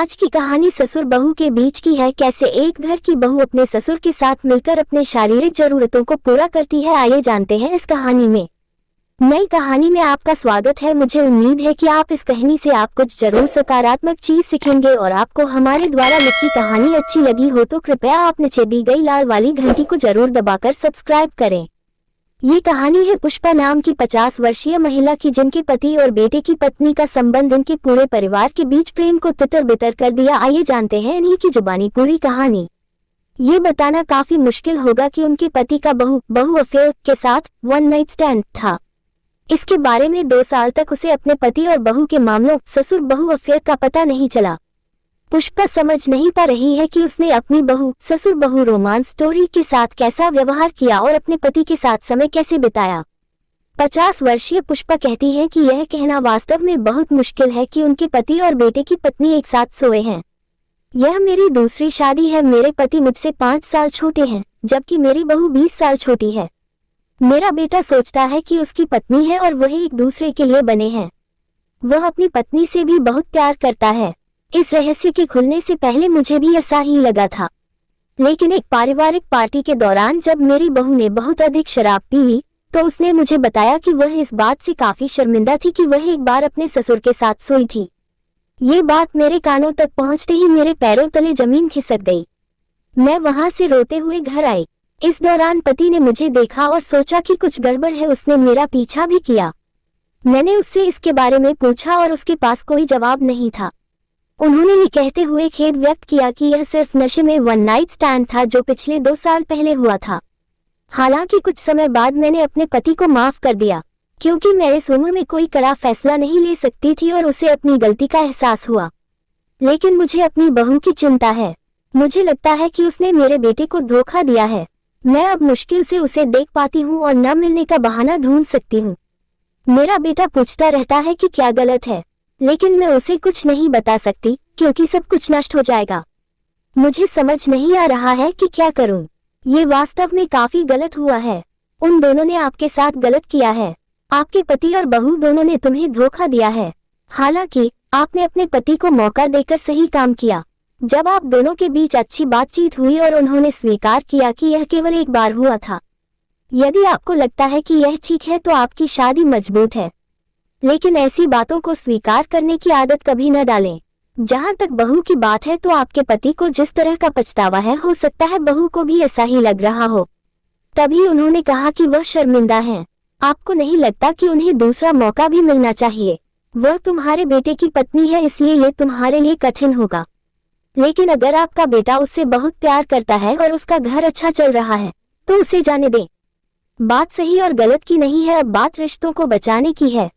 आज की कहानी ससुर बहू के बीच की है। कैसे एक घर की बहू अपने ससुर के साथ मिलकर अपने शारीरिक जरूरतों को पूरा करती है, आइए जानते हैं इस कहानी में। नई कहानी में आपका स्वागत है। मुझे उम्मीद है कि आप इस कहानी से आप कुछ जरूर सकारात्मक चीज सीखेंगे और आपको हमारे द्वारा लिखी कहानी अच्छी लगी हो तो कृपया आप नीचे दी गई लाल वाली घंटी को जरूर दबाकर सब्सक्राइब करें। ये कहानी है पुष्पा नाम की 50 वर्षीय महिला की, जिनके पति और बेटे की पत्नी का संबंध इनके पूरे परिवार के बीच प्रेम को तितर बितर कर दिया। आइए जानते हैं इन्हीं की जुबानी पूरी कहानी। ये बताना काफी मुश्किल होगा कि उनके पति का बहु अफेयर के साथ वन नाइट स्टैंड था। इसके बारे में 2 साल तक उसे अपने पति और बहू के मामलों ससुर बहु अफेयर का पता नहीं चला। पुष्पा समझ नहीं पा रही है कि उसने अपनी बहू ससुर बहु रोमांस स्टोरी के साथ कैसा व्यवहार किया और अपने पति के साथ समय कैसे बिताया। 50 वर्षीय पुष्पा कहती है कि यह कहना वास्तव में बहुत मुश्किल है कि उनके पति और बेटे की पत्नी एक साथ सोए हैं। यह मेरी दूसरी शादी है। मेरे पति मुझसे 5 साल छोटे हैं, जबकि मेरी बहू 20 साल छोटी है। मेरा बेटा सोचता है कि उसकी पत्नी है और वह एक दूसरे के लिए बने हैं। वह अपनी पत्नी से भी बहुत प्यार करता है। इस रहस्य के खुलने से पहले मुझे भी ऐसा ही लगा था, लेकिन एक पारिवारिक पार्टी के दौरान जब मेरी बहू ने बहुत अधिक शराब पी ली तो उसने मुझे बताया कि वह इस बात से काफी शर्मिंदा थी कि वह एक बार अपने ससुर के साथ सोई थी। ये बात मेरे कानों तक पहुंचते ही मेरे पैरों तले जमीन खिसक गई। मैं वहां से रोते हुए घर आई। इस दौरान पति ने मुझे देखा और सोचा कि कुछ गड़बड़ है। उसने मेरा पीछा भी किया। मैंने उससे इसके बारे में पूछा और उसके पास कोई जवाब नहीं था। उन्होंने ये कहते हुए खेद व्यक्त किया कि यह सिर्फ नशे में वन नाइट स्टैंड था जो पिछले 2 साल पहले हुआ था। हालांकि कुछ समय बाद मैंने अपने पति को माफ कर दिया, क्योंकि मैं इस उम्र में कोई कड़ा फैसला नहीं ले सकती थी और उसे अपनी गलती का एहसास हुआ। लेकिन मुझे अपनी बहू की चिंता है। मुझे लगता है कि उसने मेरे बेटे को धोखा दिया है। मैं अब मुश्किल से उसे देख पाती हूँ और न मिलने का बहाना ढूंढ सकती हूँ। मेरा बेटा पूछता रहता है कि क्या गलत है, लेकिन मैं उसे कुछ नहीं बता सकती क्योंकि सब कुछ नष्ट हो जाएगा। मुझे समझ नहीं आ रहा है कि क्या करूं। ये वास्तव में काफी गलत हुआ है। उन दोनों ने आपके साथ गलत किया है। आपके पति और बहू दोनों ने तुम्हें धोखा दिया है। हालांकि आपने अपने पति को मौका देकर सही काम किया। जब आप दोनों के बीच अच्छी बातचीत हुई और उन्होंने स्वीकार किया कि यह केवल एक बार हुआ था। यदि आपको लगता है कि यह ठीक है तो आपकी शादी मजबूत है, लेकिन ऐसी बातों को स्वीकार करने की आदत कभी न डालें। जहां तक बहू की बात है तो आपके पति को जिस तरह का पछतावा है, हो सकता है बहू को भी ऐसा ही लग रहा हो। तभी उन्होंने कहा कि वह शर्मिंदा हैं। आपको नहीं लगता कि उन्हें दूसरा मौका भी मिलना चाहिए? वह तुम्हारे बेटे की पत्नी है, इसलिए ये तुम्हारे लिए कठिन होगा। लेकिन अगर आपका बेटा उससे बहुत प्यार करता है और उसका घर अच्छा चल रहा है तो उसे जाने दें। बात सही और गलत की नहीं है, अब बात रिश्तों को बचाने की है।